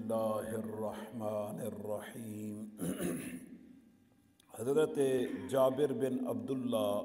اللہ الرحمن الرحیم۔ حضرت جابر بن عبداللہ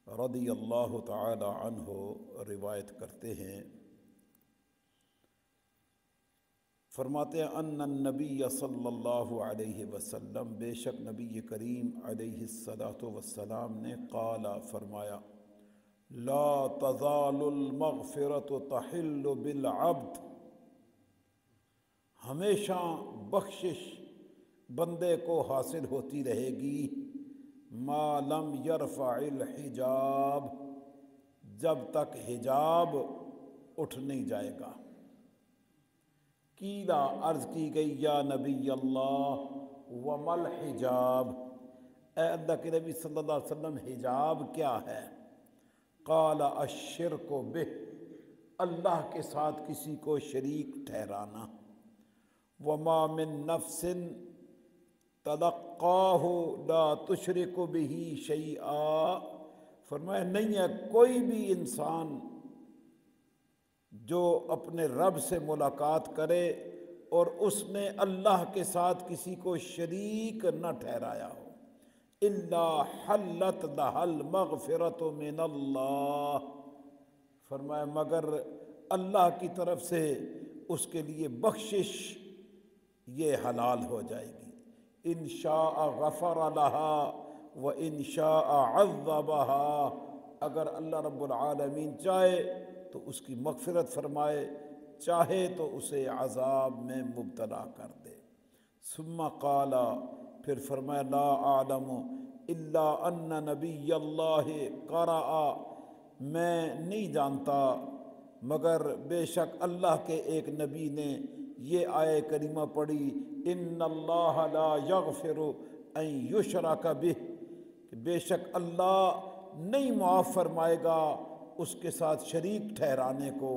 رضی اللہ تعالی عنہ روایت کرتے ہیں، فرماتے ہیں ان النبی صلی اللہ علیہ وسلم، بے شک نبی کریم علیہ الصلاۃ والسلام نے قال فرمایا، لا تزال المغفرۃ تحل بالعبد، ہمیشہ بخشش بندے کو حاصل ہوتی رہے گی، ما لم یرفع الحجاب، جب تک حجاب اٹھ نہیں جائے گا۔ قیلا، عرض کی گئی، یا نبی اللہ ومل حجاب، اے اللہ کے نبی صلی اللہ علیہ وسلم حجاب کیا ہے؟ قال الشرک بہ، اللہ کے ساتھ کسی کو شریک ٹھہرانا، وما من نفس تلقاہ لا تشرک بہ شیئا، فرمایا نہیں ہے کوئی بھی انسان جو اپنے رب سے ملاقات کرے اور اس نے اللہ کے ساتھ کسی کو شریک نہ ٹھہرایا ہو، الا حلت لہ المغفرۃ من اللہ، فرمایا مگر اللہ کی طرف سے اس کے لیے بخشش یہ حلال ہو جائے گی، ان شاء غفر لہا و ان شاء عذبہا، اگر اللہ رب العالمین چاہے تو اس کی مغفرت فرمائے، چاہے تو اسے عذاب میں مبتلا کر دے۔ ثم قال، پھر فرمایا، لا اعلم الا ان نبی اللہ قرأ، میں نہیں جانتا مگر بے شک اللہ کے ایک نبی نے یہ آیہ کریمہ پڑھی، ان اللہ لا یغفر ان یشرک بہ، کہ بے شک اللہ نہیں معاف فرمائے گا اس کے ساتھ شریک ٹھہرانے کو،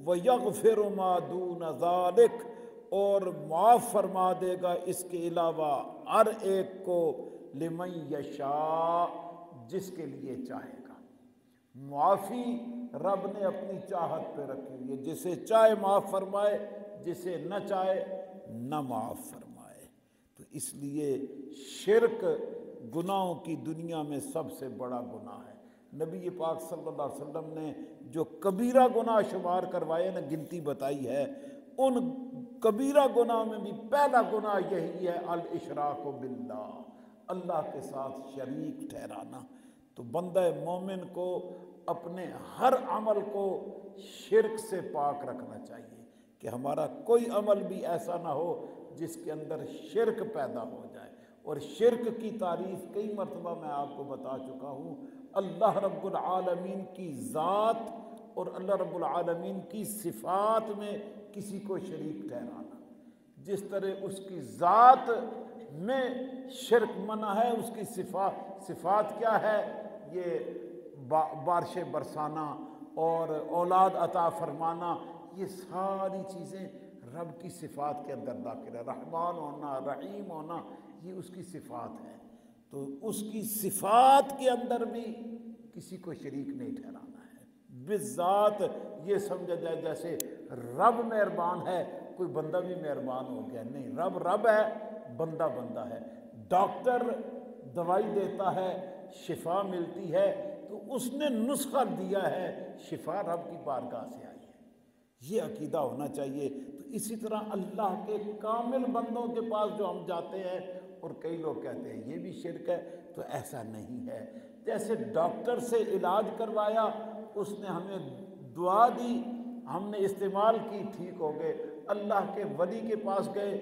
وَيَغْفِرُ مَا دُونَ ذَلِكَ، اور معاف فرما دے گا اس کے علاوہ ہر ایک کو، لِمَن یشاء، جس کے لیے چاہے گا۔ معافی رب نے اپنی چاہت پہ رکھی ہوئی ہے، جسے چاہے معاف فرمائے، جسے نہ چاہے نہ معاف فرمائے۔ تو اس لیے شرک گناہوں کی دنیا میں سب سے بڑا گناہ ہے۔ نبی پاک صلی اللہ علیہ وسلم نے جو کبیرہ گناہ شمار کروائے نا، گنتی بتائی ہے، ان کبیرہ گناہ میں بھی پہلا گناہ یہی ہے، الاشراک باللہ، اللہ کے ساتھ شریک ٹھہرانا۔ تو بندہ مومن کو اپنے ہر عمل کو شرک سے پاک رکھنا چاہیے، کہ ہمارا کوئی عمل بھی ایسا نہ ہو جس کے اندر شرک پیدا ہو جائے۔ اور شرک کی تعریف کئی مرتبہ میں آپ کو بتا چکا ہوں، اللہ رب العالمین کی ذات اور اللہ رب العالمین کی صفات میں کسی کو شریک ٹھہرانا، جس طرح اس کی ذات میں شرک منع ہے، اس کی صفات کیا ہے؟ یہ بارش برسانا اور اولاد عطا فرمانا، یہ ساری چیزیں رب کی صفات کے اندر داخل ہے، رحمان ہونا، رحیم ہونا، یہ اس کی صفات ہے۔ تو اس کی صفات کے اندر بھی کسی کو شریک نہیں ٹھہرانا ہے۔ بالذات یہ سمجھا جائے جیسے رب مہربان ہے، کوئی بندہ بھی مہربان ہو گیا، نہیں، رب رب ہے، بندہ بندہ ہے۔ ڈاکٹر دوائی دیتا ہے، شفا ملتی ہے، تو اس نے نسخہ دیا ہے، شفا رب کی بارگاہ سے آئی ہے، یہ عقیدہ ہونا چاہیے۔ تو اسی طرح اللہ کے کامل بندوں کے پاس جو ہم جاتے ہیں، اور کئی لوگ کہتے ہیں یہ بھی شرک ہے، تو ایسا نہیں ہے۔ جیسے ڈاکٹر سے علاج کروایا، اس نے ہمیں دعا دی، ہم نے استعمال کی، ٹھیک ہو گئے۔ اللہ کے ولی کے پاس گئے،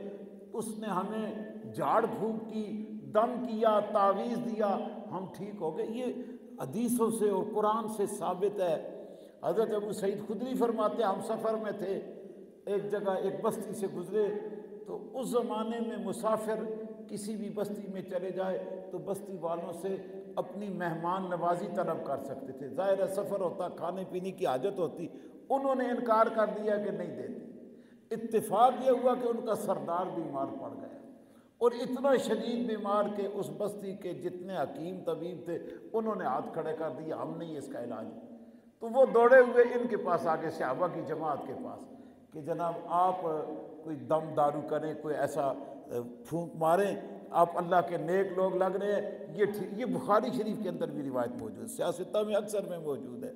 اس نے ہمیں جھاڑ پھونک کی، دم کیا، تعویذ دیا، ہم ٹھیک ہو گئے۔ یہ حدیثوں سے اور قرآن سے ثابت ہے۔ حضرت ابو سعید خدری فرماتے ہیں، ہم سفر میں تھے، ایک جگہ ایک بستی سے گزرے، تو اس زمانے میں مسافر کسی بھی بستی میں چلے جائے تو بستی والوں سے اپنی مہمان نوازی طلب کر سکتے تھے، ظاہر سفر ہوتا، کھانے پینے کی حاجت ہوتی، انہوں نے انکار کر دیا کہ نہیں دیتے۔ اتفاق یہ ہوا کہ ان کا سردار بیمار پڑ گیا، اور اتنا شدید بیمار کہ اس بستی کے جتنے حکیم طبیب تھے انہوں نے ہاتھ کھڑے کر دیا، ہم نہیں اس کا علاج۔ تو وہ دوڑے ہوئے ان کے پاس آگے، صحابہ کی جماعت کے پاس، کہ جناب آپ کوئی دم دارو کریں، کوئی ایسا پھونک ماریں، آپ اللہ کے نیک لوگ لگ رہے ہیں، یہ بخاری شریف کے اندر بھی روایت موجود ہے، سیاستہ میں اکثر میں موجود ہے۔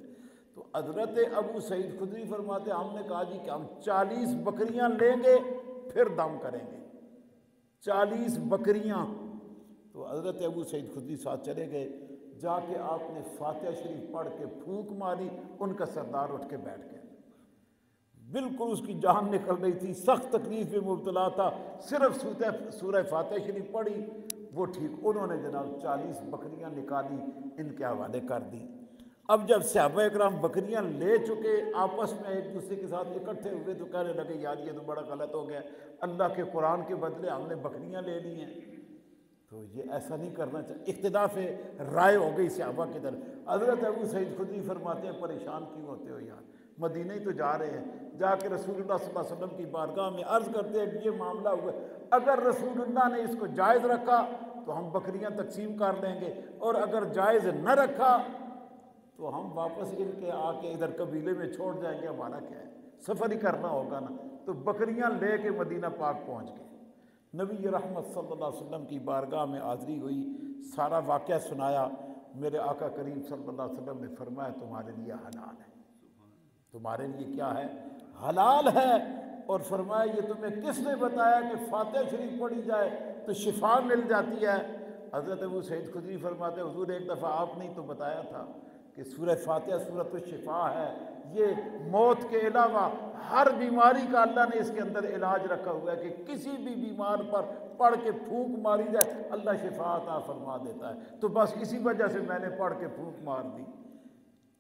تو حضرت ابو سعید خدری فرماتے ہیں ہم نے کہا جی کہ ہم 40 بکریاں لیں گے پھر دم کریں گے، 40 بکریاں۔ تو حضرت ابو سعید خدری ساتھ چلے گئے، جا کے آپ نے فاتحہ شریف پڑھ کے پھونک ماری، ان کا سردار اٹھ کے بیٹھ گیا، بالکل اس کی جان نکل رہی تھی، سخت تکلیف میں مبتلا تھا، صرف سورہ فاتحہ شریف پڑھی وہ ٹھیک۔ انہوں نے جناب 40 بکریاں نکالی، ان کے حوالے کر دی۔ اب جب صحابہ اکرام بکریاں لے چکے، آپس میں ایک دوسرے کے ساتھ اکٹھے ہوئے تو کہنے لگے یار یہ تو بڑا غلط ہو گیا، اللہ کے قرآن کے بدلے ہم نے بکریاں لے لی ہیں، تو یہ ایسا نہیں کرنا چاہیے۔ اختلاف رائے ہو گئی صحابہ کی طرف۔ حضرت ابو سعید خدری فرماتے ہیں پریشان کیوں ہوتے ہو یار، مدینہ ہی تو جا رہے ہیں، جا کے رسول اللہ صلی اللہ علیہ وسلم کی بارگاہ میں عرض کرتے ہیں کہ یہ معاملہ ہوا ہے، اگر رسول اللہ نے اس کو جائز رکھا تو ہم بکریاں تقسیم کر لیں گے، اور اگر جائز نہ رکھا تو ہم واپس ان کے آ کے ادھر قبیلے میں چھوڑ جائیں گے، ہمارا کیا ہے، سفر ہی کرنا ہوگا نا۔ تو بکریاں لے کے مدینہ پاک پہنچ گئے، نبی رحمت صلی اللہ علیہ وسلم کی بارگاہ میں حاضری ہوئی، سارا واقعہ سنایا۔ میرے آقا کریم صلی اللہ علیہ وسلم نے فرمایا تمہارے لیے حلال ہے، تمہارے لیے کیا ہے، حلال ہے۔ اور فرمایا یہ تمہیں کس نے بتایا کہ فاتحہ شریف پڑھی جائے تو شفا مل جاتی ہے؟ حضرت ابو سعید خدری فرماتے حضور ایک دفعہ آپ نے تو بتایا تھا کہ سورہ فاتحہ سورۃ الشفا ہے، یہ موت کے علاوہ ہر بیماری کا اللہ نے اس کے اندر علاج رکھا ہوا ہے کہ کسی بھی بیمار پر پڑھ کے پھونک ماری جائے اللہ شفا عطا فرما دیتا ہے، تو بس اسی وجہ سے میں نے پڑھ کے پھونک مار دی۔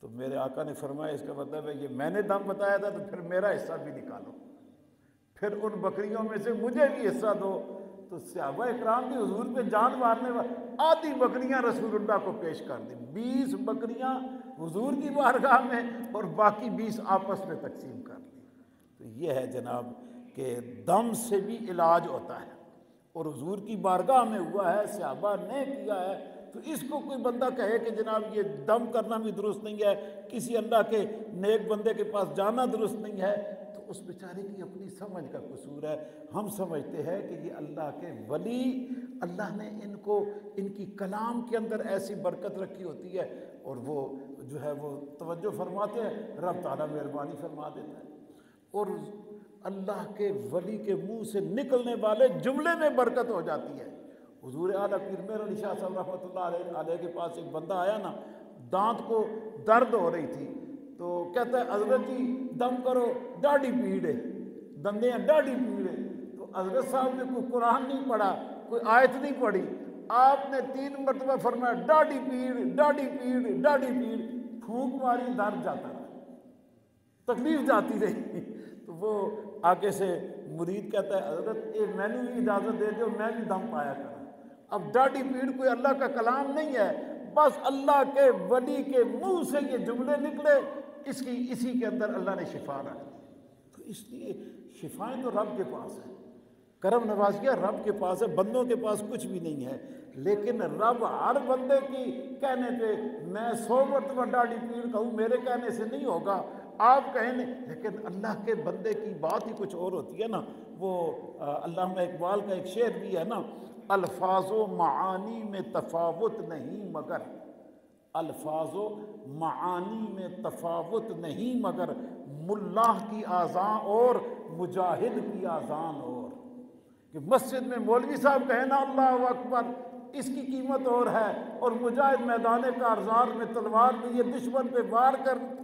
تو میرے آقا نے فرمایا اس کا مطلب ہے یہ میں نے دم بتایا تھا تو پھر میرا حصہ بھی نکالو، پھر ان بکریوں میں سے مجھے بھی حصہ دو۔ تو صحابہ اکرام بھی حضور پہ جان مارنے والے، آدھی بکریاں رسول اللہ کو پیش کر دی، 20 بکریاں حضور کی بارگاہ میں اور باقی 20 آپس میں تقسیم کر دی۔ تو یہ ہے جناب کہ دم سے بھی علاج ہوتا ہے، اور حضور کی بارگاہ میں ہوا ہے، صحابہ نے کیا ہے، تو اس کو کوئی بندہ کہے کہ جناب یہ دم کرنا بھی درست نہیں ہے، کسی اللہ کے نیک بندے کے پاس جانا درست نہیں ہے، تو اس بیچارے کی اپنی سمجھ کا قصور ہے۔ ہم سمجھتے ہیں کہ یہ اللہ کے ولی، اللہ نے ان کو ان کی کلام کے اندر ایسی برکت رکھی ہوتی ہے، اور وہ جو ہے وہ توجہ فرماتے ہیں، رب تعالیٰ مہربانی فرما دیتا ہے، اور اللہ کے ولی کے منہ سے نکلنے والے جملے میں برکت ہو جاتی ہے۔ حضور اعلیٰ پیر مہر علی شاہ صاحب رحمۃ اللہ علیہ کے پاس ایک بندہ آیا نا، دانت کو درد ہو رہی تھی، تو کہتا ہے حضرت جی دم کرو، ڈاڑھی پیڑ ہے، دندے ہیں ڈاڑھی پیڑ ہے۔ تو حضرت صاحب نے کوئی قرآن نہیں پڑھا، کوئی آیت نہیں پڑھی، آپ نے 3 مرتبہ فرمایا ڈاڑھی پیڑ ڈاڑھی پیڑ ڈاڑھی پیڑ، پھونک ماری، درد جاتا رہا، تکلیف جاتی رہی۔ تو وہ آگے سے مرید کہتا ہے حضرت میں نے بھی اجازت دے دو، میں بھی دم پایا کروں۔ اب ڈاڑھی پیڑ کوئی اللہ کا کلام نہیں ہے، بس اللہ کے ولی کے منہ سے یہ جملے نکلے، اسی کے اندر اللہ نے شفا رکھ دی۔ تو اس لیے شفائیں تو رب کے پاس ہیں، کرم نوازیہ رب کے پاس ہے، بندوں کے پاس کچھ بھی نہیں ہے۔ لیکن رب ہر بندے کی کہنے پہ میں 100 مرتبہ ڈاڑھی پیڑ کہوں، میرے کہنے سے نہیں ہوگا، آپ کہیں نہیں، لیکن اللہ کے بندے کی بات ہی کچھ اور ہوتی ہے نا۔ وہ علامہ اقبال کا ایک شعر بھی ہے نا، الفاظ و معانی میں تفاوت نہیں مگر، الفاظ و معانی میں تفاوت نہیں مگر، ملاح کی آذان اور مجاہد کی آذان اور، کہ مسجد میں مولوی صاحب کہیں نا اللہ اکبر، اس کی قیمت اور ہے، اور مجاہد میدان کارزار میں تلوار میں یہ دشمن پہ وار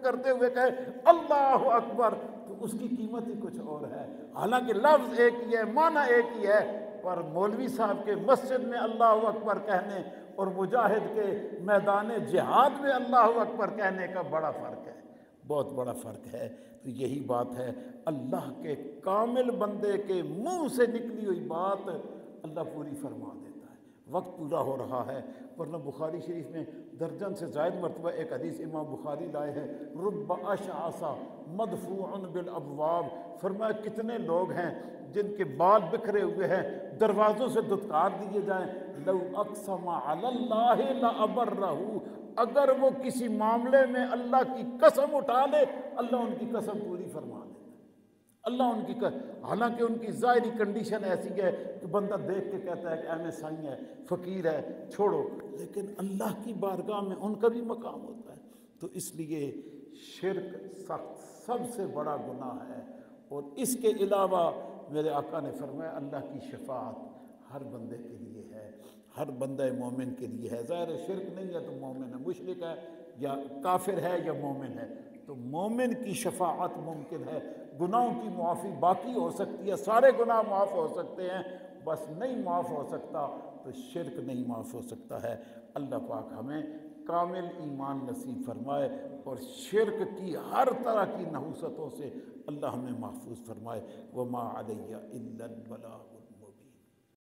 کرتے ہوئے کہے اللہ اکبر، تو اس کی قیمت ہی کچھ اور ہے۔ حالانکہ لفظ ایک ہی ہے، معنی ایک ہی ہے، پر مولوی صاحب کے مسجد میں اللہ اکبر کہنے اور مجاہد کے میدان جہاد میں اللہ اکبر کہنے کا بڑا فرق ہے، بہت بڑا فرق ہے۔ تو یہی بات ہے، اللہ کے کامل بندے کے منہ سے نکلی ہوئی بات اللہ پوری فرما دیتا ہے۔ وقت پورا ہو رہا ہے، ورنہ بخاری شریف میں درجن سے زائد مرتبہ ایک حدیث امام بخاری لائے ہیں، رب اشعث مدفوع بالابواب، فرمایا کتنے لوگ ہیں جن کے بال بکھرے ہوئے ہیں، دروازوں سے دھتکار دیے جائیں، لو اقسم علی اللہ لابرہ، اگر وہ کسی معاملے میں اللہ کی قسم اٹھا لے اللہ ان کی قسم پوری فرما دیتا ہے۔ اللہ ان کی حالانکہ ان کی ظاہری کنڈیشن ایسی ہے کہ بندہ دیکھ کے کہتا ہے کہ ایم ایس آئی ہے، فقیر ہے، چھوڑو، لیکن اللہ کی بارگاہ میں ان کا بھی مقام ہوتا ہے۔ تو اس لیے شرک سخت سب سے بڑا گناہ ہے، اور اس کے علاوہ میرے آقا نے فرمایا اللہ کی شفاعت ہر بندے کے لیے ہے، ہر بندہ مومن کے لیے ہے۔ ظاہر شرک نہیں ہے تو مومن ہے، مشرک ہے یا کافر ہے یا مومن ہے، تو مومن کی شفاعت ممکن ہے، گناہوں کی معافی باقی ہو سکتی ہے، سارے گناہ معاف ہو سکتے ہیں، بس نہیں معاف ہو سکتا تو شرک نہیں معاف ہو سکتا ہے۔ اللہ پاک ہمیں کامل ایمان نصیب فرمائے، اور شرک کی ہر طرح کی نحوستوں سے اللہ ہمیں محفوظ فرمائے۔ وما علیہ الا البلاغ۔